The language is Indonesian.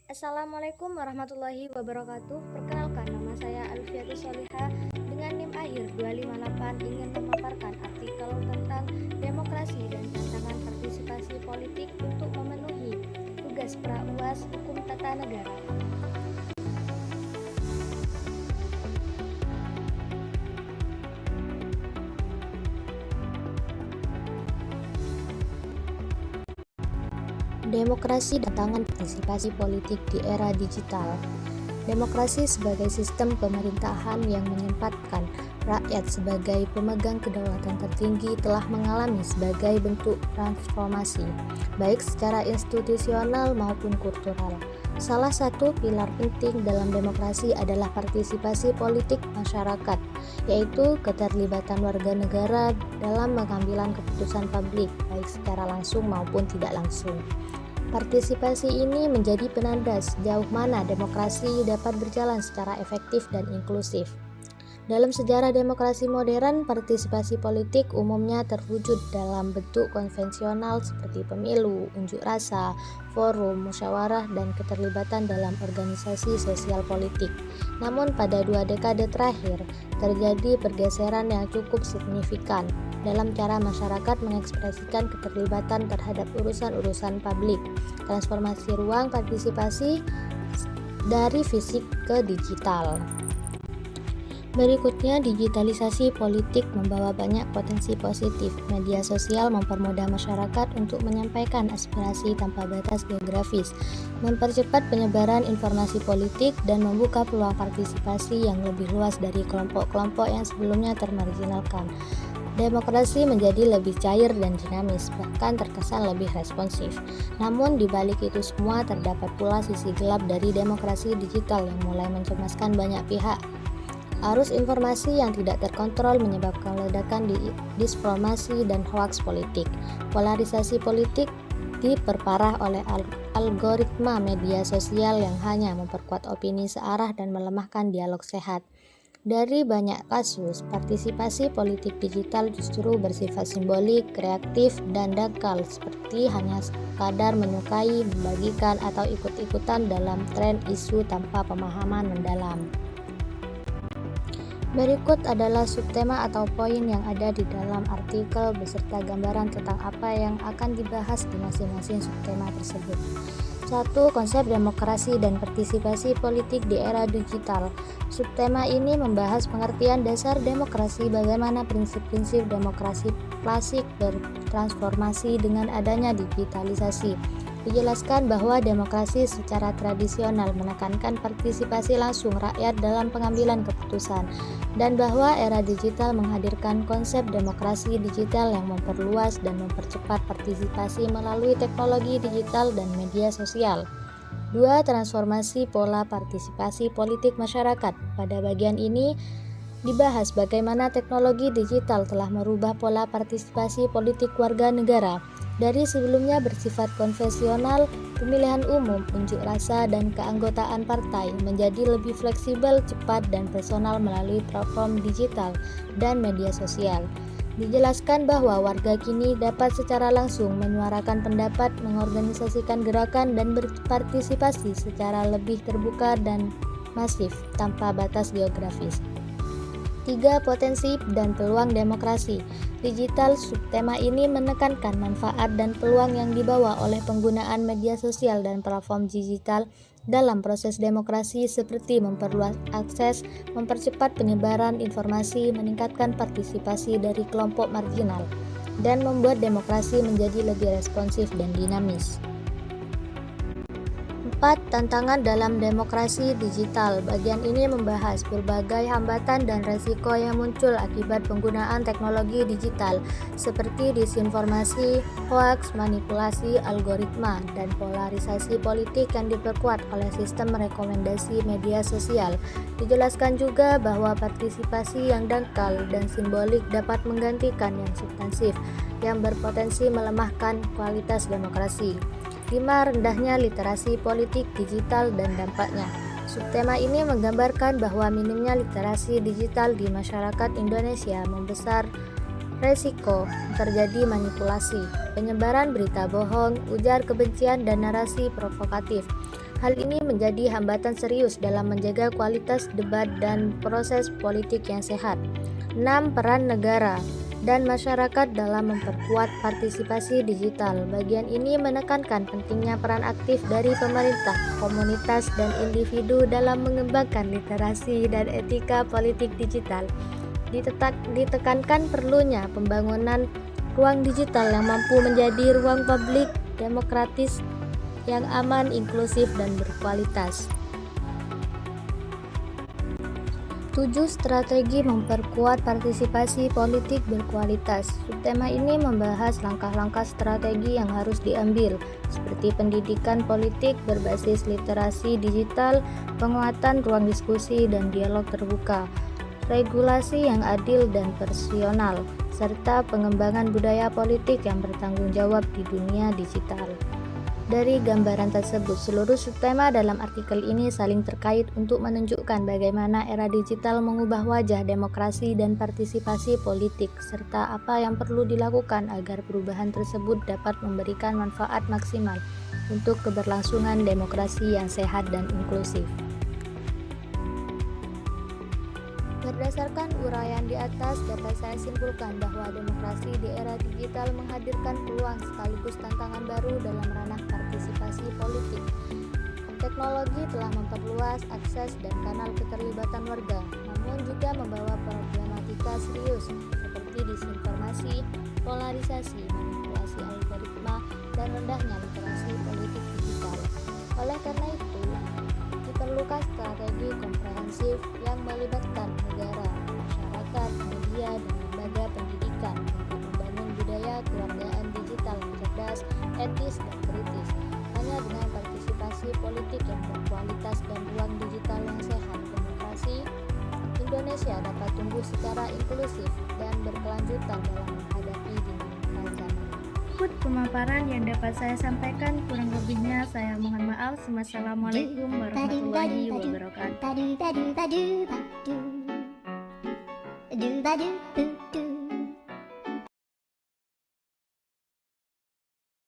Assalamualaikum warahmatullahi wabarakatuh. Perkenalkan, nama saya Alfiati Soliha dengan NIM akhir 258 ingin memaparkan artikel tentang demokrasi dan tantangan partisipasi politik untuk memenuhi tugas pra-UAS Hukum Tata Negara. Demokrasi dan tantangan partisipasi politik di era digital. Demokrasi sebagai sistem pemerintahan yang menempatkan rakyat sebagai pemegang kedaulatan tertinggi telah mengalami sebagai bentuk transformasi, baik secara institusional maupun kultural. Salah satu pilar penting dalam demokrasi adalah partisipasi politik masyarakat, yaitu keterlibatan warga negara dalam pengambilan keputusan publik, baik secara langsung maupun tidak langsung. Partisipasi ini menjadi penanda sejauh mana demokrasi dapat berjalan secara efektif dan inklusif. Dalam sejarah demokrasi modern, partisipasi politik umumnya terwujud dalam bentuk konvensional seperti pemilu, unjuk rasa, forum, musyawarah, dan keterlibatan dalam organisasi sosial politik. Namun pada 2 dekade terakhir, terjadi pergeseran yang cukup signifikan dalam cara masyarakat mengekspresikan keterlibatan terhadap urusan-urusan publik. Transformasi ruang partisipasi dari fisik ke digital. Berikutnya, digitalisasi politik membawa banyak potensi positif. Media sosial mempermudah masyarakat untuk menyampaikan aspirasi tanpa batas geografis, mempercepat penyebaran informasi politik, dan membuka peluang partisipasi yang lebih luas dari kelompok-kelompok yang sebelumnya termarginalkan. Demokrasi menjadi lebih cair dan dinamis, bahkan terkesan lebih responsif. Namun di balik itu semua terdapat pula sisi gelap dari demokrasi digital yang mulai mencemaskan banyak pihak. Arus informasi yang tidak terkontrol menyebabkan ledakan disinformasi dan hoaks politik. Polarisasi politik diperparah oleh algoritma media sosial yang hanya memperkuat opini searah dan melemahkan dialog sehat. Dari banyak kasus, partisipasi politik digital justru bersifat simbolik, reaktif, dan dangkal, seperti hanya sekadar menyukai, membagikan, atau ikut-ikutan dalam tren isu tanpa pemahaman mendalam. Berikut adalah subtema atau poin yang ada di dalam artikel beserta gambaran tentang apa yang akan dibahas di masing-masing subtema tersebut. 1. Konsep demokrasi dan partisipasi politik di era digital. Subtema ini membahas pengertian dasar demokrasi, bagaimana prinsip-prinsip demokrasi klasik bertransformasi dengan adanya digitalisasi. Dijelaskan bahwa demokrasi secara tradisional menekankan partisipasi langsung rakyat dalam pengambilan keputusan, dan bahwa era digital menghadirkan konsep demokrasi digital yang memperluas dan mempercepat partisipasi melalui teknologi digital dan media sosial. 2. Transformasi pola partisipasi politik masyarakat. Pada bagian ini dibahas bagaimana teknologi digital telah merubah pola partisipasi politik warga negara. Dari sebelumnya bersifat konvensional, pemilihan umum, unjuk rasa, dan keanggotaan partai menjadi lebih fleksibel, cepat, dan personal melalui platform digital dan media sosial. Dijelaskan bahwa warga kini dapat secara langsung menyuarakan pendapat, mengorganisasikan gerakan, dan berpartisipasi secara lebih terbuka dan masif tanpa batas geografis. 3. Potensi dan peluang demokrasi digital. Subtema ini menekankan manfaat dan peluang yang dibawa oleh penggunaan media sosial dan platform digital dalam proses demokrasi, seperti memperluas akses, mempercepat penyebaran informasi, meningkatkan partisipasi dari kelompok marginal, dan membuat demokrasi menjadi lebih responsif dan dinamis. 4. Tantangan dalam demokrasi digital. Bagian ini membahas berbagai hambatan dan resiko yang muncul akibat penggunaan teknologi digital, seperti disinformasi, hoaks, manipulasi algoritma, dan polarisasi politik yang diperkuat oleh sistem rekomendasi media sosial. Dijelaskan juga bahwa partisipasi yang dangkal dan simbolik dapat menggantikan yang substansif, yang berpotensi melemahkan kualitas demokrasi. 5. Rendahnya literasi politik digital dan dampaknya. Subtema ini menggambarkan bahwa minimnya literasi digital di masyarakat Indonesia membesar Resiko terjadi manipulasi, penyebaran berita bohong, ujar kebencian, dan narasi provokatif. Hal ini menjadi hambatan serius dalam menjaga kualitas debat dan proses politik yang sehat. 6. Peran negara dan masyarakat dalam memperkuat partisipasi digital. Bagian ini menekankan pentingnya peran aktif dari pemerintah, komunitas, dan individu dalam mengembangkan literasi dan etika politik digital. Ditekankan perlunya pembangunan ruang digital yang mampu menjadi ruang publik demokratis yang aman, inklusif, dan berkualitas. 7. Strategi memperkuat partisipasi politik berkualitas. Subtema ini membahas langkah-langkah strategi yang harus diambil, seperti pendidikan politik berbasis literasi digital, penguatan ruang diskusi dan dialog terbuka, regulasi yang adil dan personal, serta pengembangan budaya politik yang bertanggung jawab di dunia digital. Dari gambaran tersebut, seluruh subtema dalam artikel ini saling terkait untuk menunjukkan bagaimana era digital mengubah wajah demokrasi dan partisipasi politik, serta apa yang perlu dilakukan agar perubahan tersebut dapat memberikan manfaat maksimal untuk keberlangsungan demokrasi yang sehat dan inklusif. Berdasarkan uraian di atas, dapat saya simpulkan bahwa demokrasi di era digital menghadirkan peluang sekaligus tantangan baru dalam ranah partisipasi politik. Teknologi telah memperluas akses dan kanal keterlibatan warga, namun juga membawa problematika serius seperti disinformasi, polarisasi, manipulasi algoritma, dan rendahnya literasi politik digital. Oleh karena itu, diperlukan strategi komprehensif yang melibatkan negara, masyarakat, media, dan lembaga pendidikan untuk membangun budaya kewargaan digital yang cerdas, etis, dan kritis. Hanya dengan partisipasi politik yang berkualitas dan ruang digital yang sehat, demokrasi Indonesia dapat tumbuh secara inklusif dan berkelanjutan dalam menghadapi dinamika zaman. Ikut pemaparan yang dapat saya sampaikan, kurang lebihnya saya mohon maaf. Wassalamualaikum warahmatullahi wabarakatuh.